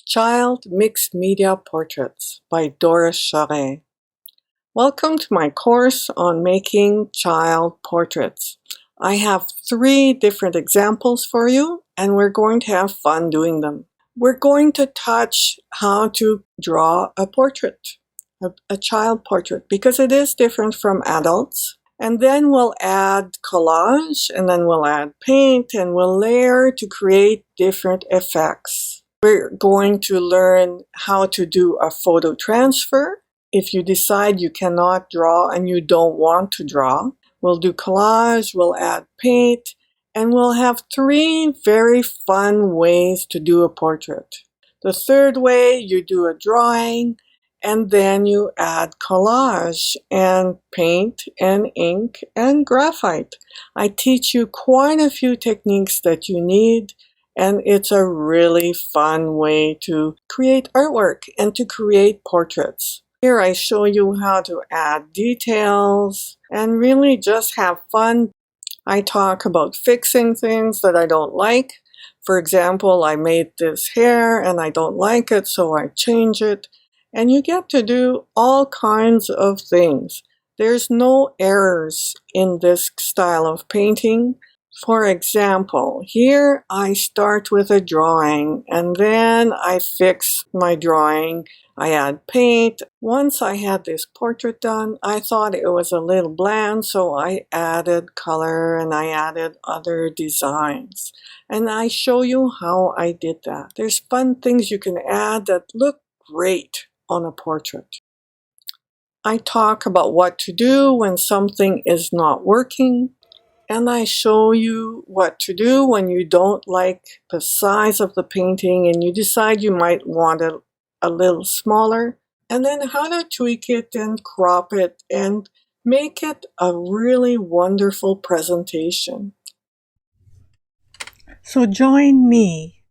Child Mixed Media Portraits by Doris Charest. Welcome to my course on making child portraits. I have 3 different examples for you, and we're going to have fun doing them. We're going to touch how to draw a portrait, a child portrait, because it is different from adults. And then we'll add collage, and then we'll add paint, and we'll layer to create different effects. We're going to learn how to do a photo transfer. If you decide you cannot draw and you don't want to draw, we'll do collage, we'll add paint, and we'll have 3 very fun ways to do a portrait. The third way, you do a drawing, and then you add collage and paint and ink and graphite. I teach you quite a few techniques that you need, and it's a really fun way to create artwork and to create portraits. Here I show you how to add details and really just have fun. I talk about fixing things that I don't like. For example, I made this hair and I don't like it, so I change it. And you get to do all kinds of things. There's no errors in this style of painting. For example, here I start with a drawing and then I fix my drawing. I add paint. Once I had this portrait done, I thought it was a little bland, so I added color and I added other designs. And I show you how I did that. There's fun things you can add that look great on a portrait. I talk about what to do when something is not working. And I show you what to do when you don't like the size of the painting and you decide you might want it a little smaller. And then how to tweak it and crop it and make it a really wonderful presentation. So join me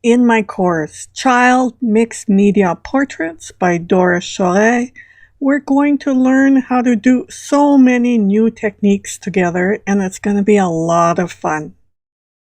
in my course, Child Mixed Media Portraits by Doris Charest. We're going to learn how to do so many new techniques together, and it's going to be a lot of fun.